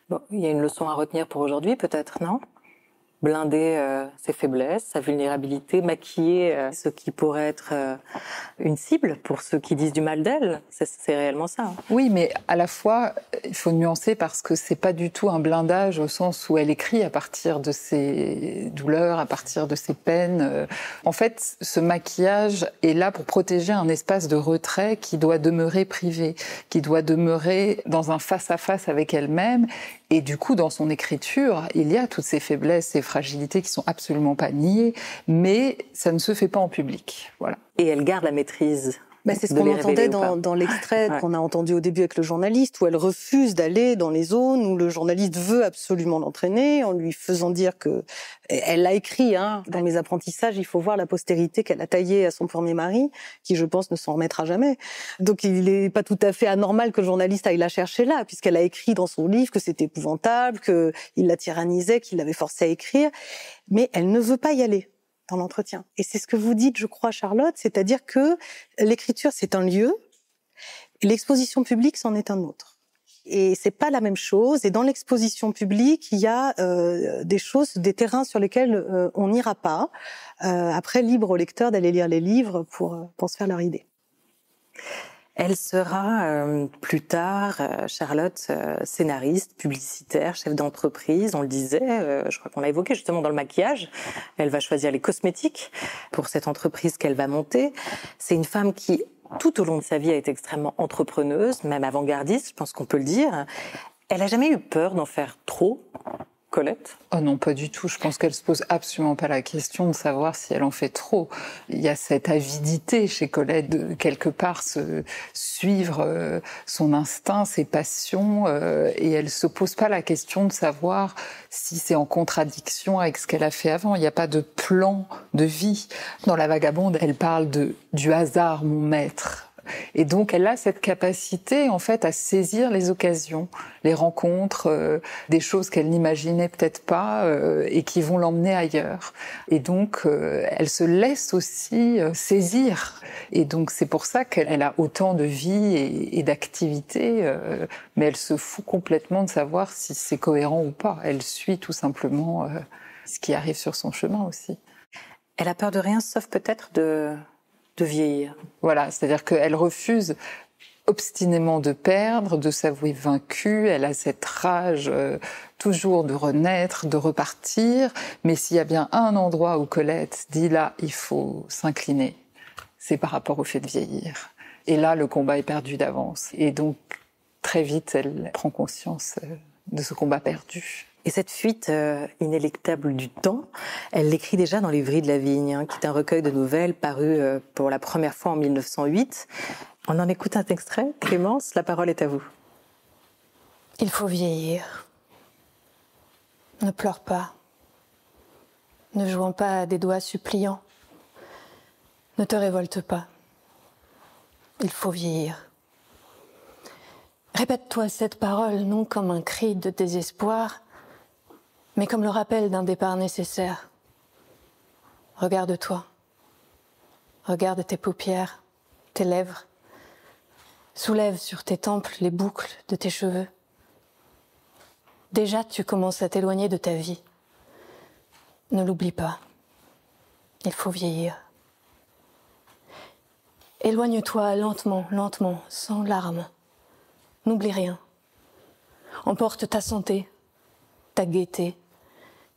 Bon, il y a une leçon à retenir pour aujourd'hui, peut-être, non ? Blinder ses faiblesses, sa vulnérabilité, maquiller ce qui pourrait être une cible pour ceux qui disent du mal d'elle. C'est réellement ça. Oui, mais à la fois, il faut nuancer parce que c'est pas du tout un blindage au sens où elle écrit à partir de ses douleurs, à partir de ses peines. En fait, ce maquillage est là pour protéger un espace de retrait qui doit demeurer privé, qui doit demeurer dans un face-à-face avec elle-même. Et du coup, dans son écriture, il y a toutes ces faiblesses, ces fragilités qui sont absolument pas niées, mais ça ne se fait pas en public. Voilà. Et elle garde la maîtrise. C'est ce qu'on entendait dans l'extrait qu'on a entendu au début avec le journaliste, où elle refuse d'aller dans les zones où le journaliste veut absolument l'entraîner, en lui faisant dire que... Elle l'a écrit, dans mes apprentissages, il faut voir la postérité qu'elle a taillée à son premier mari, qui, je pense, ne s'en remettra jamais. Donc il n'est pas tout à fait anormal que le journaliste aille la chercher là, puisqu'elle a écrit dans son livre que c'était épouvantable, qu'il la tyrannisait, qu'il l'avait forcée à écrire. Mais elle ne veut pas y aller dans l'entretien. Et c'est ce que vous dites, je crois, Charlotte, c'est-à-dire que l'écriture, c'est un lieu, et l'exposition publique, c'en est un autre. Et c'est pas la même chose. Et dans l'exposition publique, il y a des choses, des terrains sur lesquels on n'ira pas. Après, libre au lecteur d'aller lire les livres pour se faire leur idée. Elle sera plus tard, Charlotte, scénariste, publicitaire, chef d'entreprise, on le disait, je crois qu'on l'a évoqué justement dans le maquillage. Elle va choisir les cosmétiques pour cette entreprise qu'elle va monter. C'est une femme qui, tout au long de sa vie, a été extrêmement entrepreneuse, même avant-gardiste, je pense qu'on peut le dire. Elle a jamais eu peur d'en faire trop, Colette ? Oh non, pas du tout. Je pense qu'elle se pose absolument pas la question de savoir si elle en fait trop. Il y a cette avidité chez Colette de quelque part suivre son instinct, ses passions, et elle se pose pas la question de savoir si c'est en contradiction avec ce qu'elle a fait avant. Il n'y a pas de plan de vie. Dans La Vagabonde, elle parle du hasard, mon maître. Et donc, elle a cette capacité, en fait, à saisir les occasions, les rencontres, des choses qu'elle n'imaginait peut-être pas et qui vont l'emmener ailleurs. Et donc, elle se laisse aussi saisir. Et donc, c'est pour ça qu'elle a autant de vie et d'activité, mais elle se fout complètement de savoir si c'est cohérent ou pas. Elle suit tout simplement ce qui arrive sur son chemin aussi. Elle a peur de rien, sauf peut-être de vieillir. Voilà, c'est-à-dire qu'elle refuse obstinément de perdre, de s'avouer vaincue. Elle a cette rage toujours de renaître, de repartir. Mais s'il y a bien un endroit où Colette dit là, il faut s'incliner, c'est par rapport au fait de vieillir. Et là, le combat est perdu d'avance. Et donc, très vite, elle prend conscience de ce combat perdu. Et cette fuite inéluctable du temps, elle l'écrit déjà dans Les Vrilles de la Vigne, qui est un recueil de nouvelles paru pour la première fois en 1908. On en écoute un extrait. Clémence, la parole est à vous. Il faut vieillir. Ne pleure pas. Ne jouant pas à des doigts suppliants. Ne te révolte pas. Il faut vieillir. Répète-toi cette parole non comme un cri de désespoir, mais comme le rappel d'un départ nécessaire. Regarde-toi. Regarde tes paupières, tes lèvres. Soulève sur tes tempes les boucles de tes cheveux. Déjà, tu commences à t'éloigner de ta vie. Ne l'oublie pas. Il faut vieillir. Éloigne-toi lentement, lentement, sans larmes. N'oublie rien. Emporte ta santé, ta gaieté,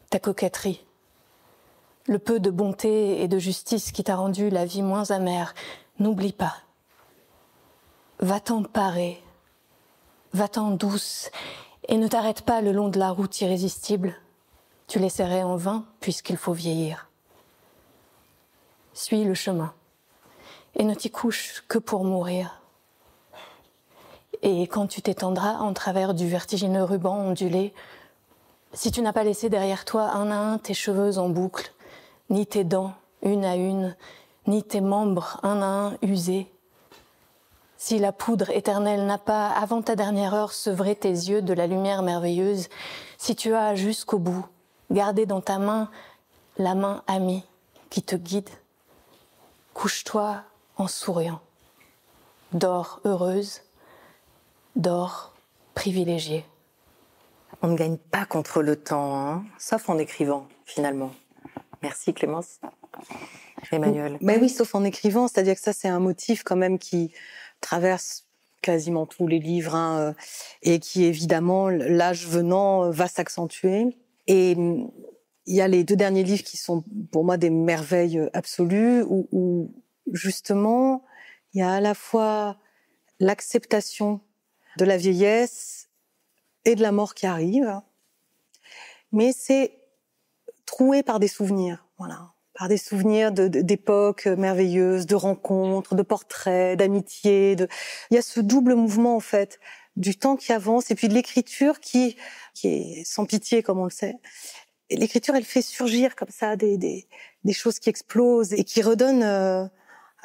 ta coquetterie, le peu de bonté et de justice qui t'a rendu la vie moins amère. N'oublie pas. Va-t'en parer, va-t'en douce, et ne t'arrête pas le long de la route irrésistible. Tu l'essaierais en vain, puisqu'il faut vieillir. Suis le chemin, et ne t'y couche que pour mourir. Et quand tu t'étendras en travers du vertigineux ruban ondulé, si tu n'as pas laissé derrière toi un à un tes cheveux en boucle, ni tes dents une à une, ni tes membres un à un usés, si la poudre éternelle n'a pas, avant ta dernière heure, sevré tes yeux de la lumière merveilleuse, si tu as jusqu'au bout gardé dans ta main la main amie qui te guide, couche-toi en souriant. Dors heureuse, dors privilégiée. On ne gagne pas contre le temps, sauf en écrivant, finalement. Merci Clémence. Emmanuel. Mais oui, sauf en écrivant, c'est-à-dire que ça, c'est un motif quand même qui traverse quasiment tous les livres, hein, et qui évidemment, l'âge venant, va s'accentuer. Et il y a les 2 derniers livres qui sont pour moi des merveilles absolues, où justement, il y a à la fois l'acceptation de la vieillesse et de la mort qui arrive, mais c'est troué par des souvenirs, voilà, par des souvenirs d'époques merveilleuses, de rencontres, de portraits, d'amitié. Il y a ce double mouvement en fait du temps qui avance et puis de l'écriture qui est sans pitié comme on le sait. Et l'écriture, elle fait surgir comme ça des choses qui explosent et qui redonnent,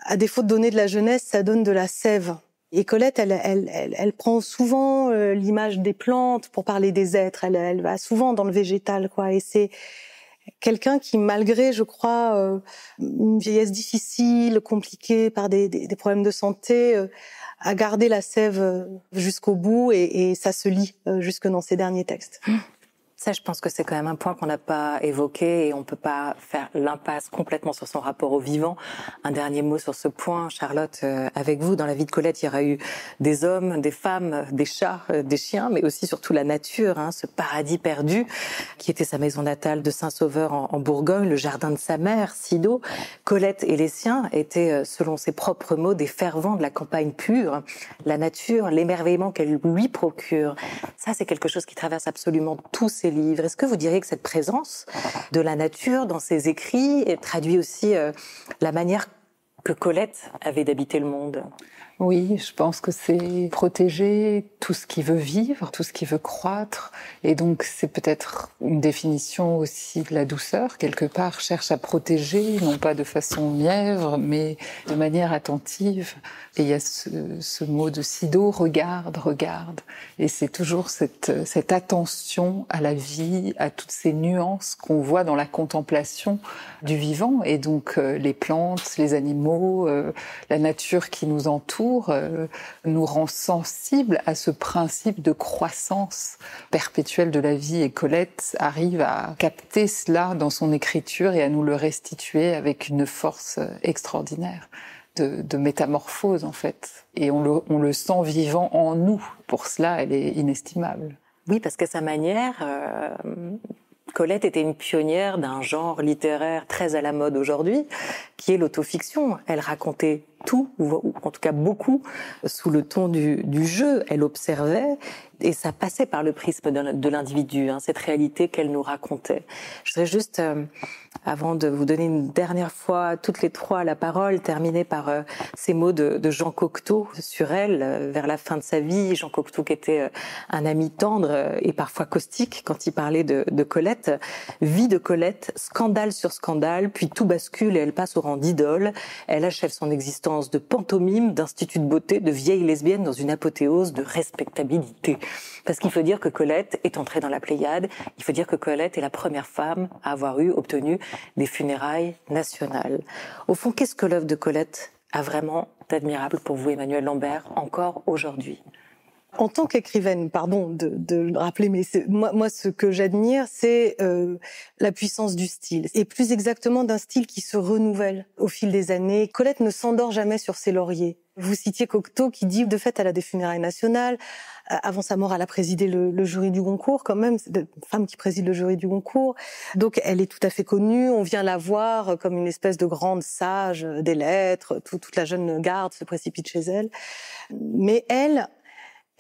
à défaut de donner de la jeunesse, ça donne de la sève. Et Colette, elle prend souvent l'image des plantes pour parler des êtres. Elle va souvent dans le végétal, quoi. Et c'est quelqu'un qui, malgré, je crois, une vieillesse difficile, compliquée par des problèmes de santé, a gardé la sève jusqu'au bout et ça se lit jusque dans ses derniers textes. Ça, je pense que c'est quand même un point qu'on n'a pas évoqué et on peut pas faire l'impasse complètement sur son rapport au vivant. Un dernier mot sur ce point, Charlotte, avec vous, dans la vie de Colette, il y aura eu des hommes, des femmes, des chats, des chiens, mais aussi surtout la nature, hein, ce paradis perdu qui était sa maison natale de Saint-Sauveur en Bourgogne, le jardin de sa mère, Sido. Colette et les siens étaient, selon ses propres mots, des fervents de la campagne pure, la nature, l'émerveillement qu'elle lui procure. Ça, c'est quelque chose qui traverse absolument tous ses livres. Est-ce que vous diriez que cette présence de la nature dans ses écrits traduit aussi la manière que Colette avait d'habiter le monde ? Oui, je pense que c'est protéger tout ce qui veut vivre, tout ce qui veut croître. Et donc, c'est peut-être une définition aussi de la douceur. Quelque part, cherche à protéger, non pas de façon mièvre, mais de manière attentive. Et il y a ce mot de Sido, regarde, regarde. Et c'est toujours cette attention à la vie, à toutes ces nuances qu'on voit dans la contemplation du vivant. Et donc, les plantes, les animaux, la nature qui nous entoure, nous rend sensibles à ce principe de croissance perpétuelle de la vie. Et Colette arrive à capter cela dans son écriture et à nous le restituer avec une force extraordinaire de métamorphose, en fait. Et on le sent vivant en nous. Pour cela, elle est inestimable. Oui, parce qu'à sa manière, Colette était une pionnière d'un genre littéraire très à la mode aujourd'hui, qui est l'autofiction. Elle racontait tout, ou en tout cas beaucoup, sous le ton du jeu. Elle observait, et ça passait par le prisme de l'individu, hein, cette réalité qu'elle nous racontait. Je voudrais juste, avant de vous donner une dernière fois, toutes les trois, la parole, terminer par ces mots de Jean Cocteau sur elle, vers la fin de sa vie. Jean Cocteau qui était un ami tendre et parfois caustique quand il parlait de Colette. Vie de Colette, scandale sur scandale, puis tout bascule et elle passe au rang d'idole. Elle achève son existence de pantomime, d'institut de beauté, de vieille lesbienne dans une apothéose de respectabilité. Parce qu'il faut dire que Colette est entrée dans la Pléiade, il faut dire que Colette est la première femme à avoir obtenu des funérailles nationales. Au fond, qu'est-ce que l'œuvre de Colette a vraiment d'admirable pour vous, Emmanuel Lambert, encore aujourd'hui ? En tant qu'écrivaine, pardon de le rappeler, mais moi ce que j'admire, c'est la puissance du style, et plus exactement d'un style qui se renouvelle au fil des années. Colette ne s'endort jamais sur ses lauriers. Vous citiez Cocteau qui dit, de fait, elle a des funérailles nationales. Avant sa mort, elle a présidé le jury du Goncourt, quand même. C'est une femme qui préside le jury du Goncourt. Donc, elle est tout à fait connue. On vient la voir comme une espèce de grande sage des lettres. Toute la jeune garde se précipite chez elle. Mais elle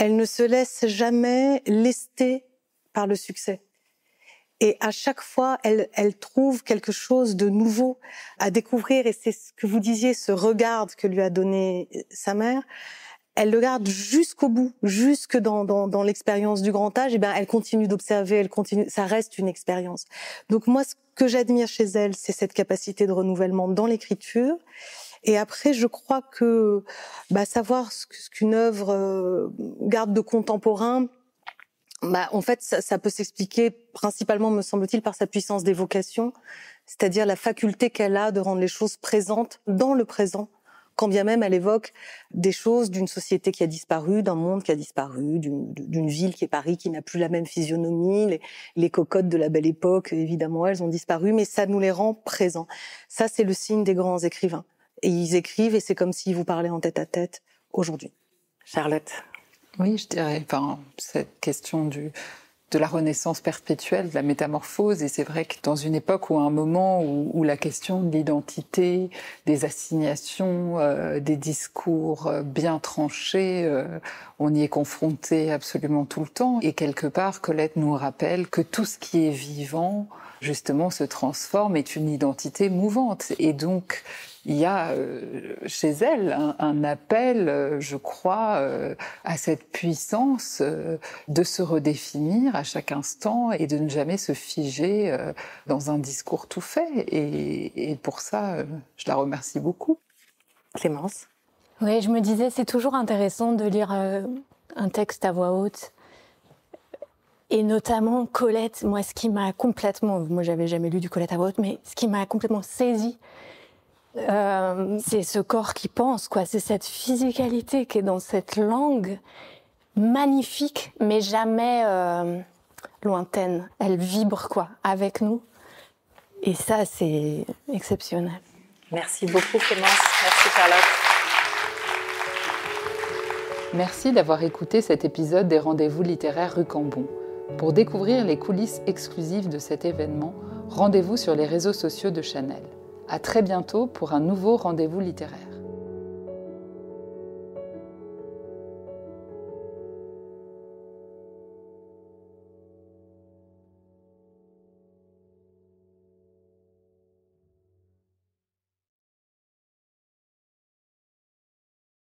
ne se laisse jamais lester par le succès. Et à chaque fois, elle trouve quelque chose de nouveau à découvrir. Et c'est ce que vous disiez, ce regard que lui a donné sa mère. Elle le garde jusqu'au bout, jusque dans l'expérience du grand âge. Et ben, elle continue d'observer, elle continue. Ça reste une expérience. Donc moi, ce que j'admire chez elle, c'est cette capacité de renouvellement dans l'écriture. Et après, je crois que savoir ce qu'une œuvre garde de contemporain, en fait, ça peut s'expliquer principalement, me semble-t-il, par sa puissance d'évocation, c'est-à-dire la faculté qu'elle a de rendre les choses présentes dans le présent, quand bien même elle évoque des choses d'une société qui a disparu, d'un monde qui a disparu, d'une ville qui est Paris, qui n'a plus la même physionomie. Les cocottes de la Belle Époque, évidemment, elles ont disparu, mais ça nous les rend présents. Ça, c'est le signe des grands écrivains. Et ils écrivent, et c'est comme s'ils vous parlaient en tête-à-tête aujourd'hui. Charlotte? Oui, je dirais, cette question de la renaissance perpétuelle, de la métamorphose. Et c'est vrai que dans une époque ou un moment où la question de l'identité, des assignations, des discours bien tranchés, on y est confronté absolument tout le temps. Et quelque part, Colette nous rappelle que tout ce qui est vivant, justement, se transforme, est une identité mouvante. Et donc, il y a chez elle un appel, je crois, à cette puissance de se redéfinir à chaque instant et de ne jamais se figer dans un discours tout fait. Et pour ça, je la remercie beaucoup. Clémence? Oui, je me disais, c'est toujours intéressant de lire un texte à voix haute. Et notamment Colette, moi j'avais jamais lu du Colette à voix haute, mais ce qui m'a complètement saisie, c'est ce corps qui pense, quoi. C'est cette physicalité qui est dans cette langue magnifique, mais jamais lointaine. Elle vibre, quoi, avec nous. Et ça, c'est exceptionnel. Merci beaucoup, Clémence. Merci, Charlotte. Merci d'avoir écouté cet épisode des Rendez-vous littéraires Rue Cambon. Pour découvrir les coulisses exclusives de cet événement, rendez-vous sur les réseaux sociaux de Chanel. À très bientôt pour un nouveau rendez-vous littéraire.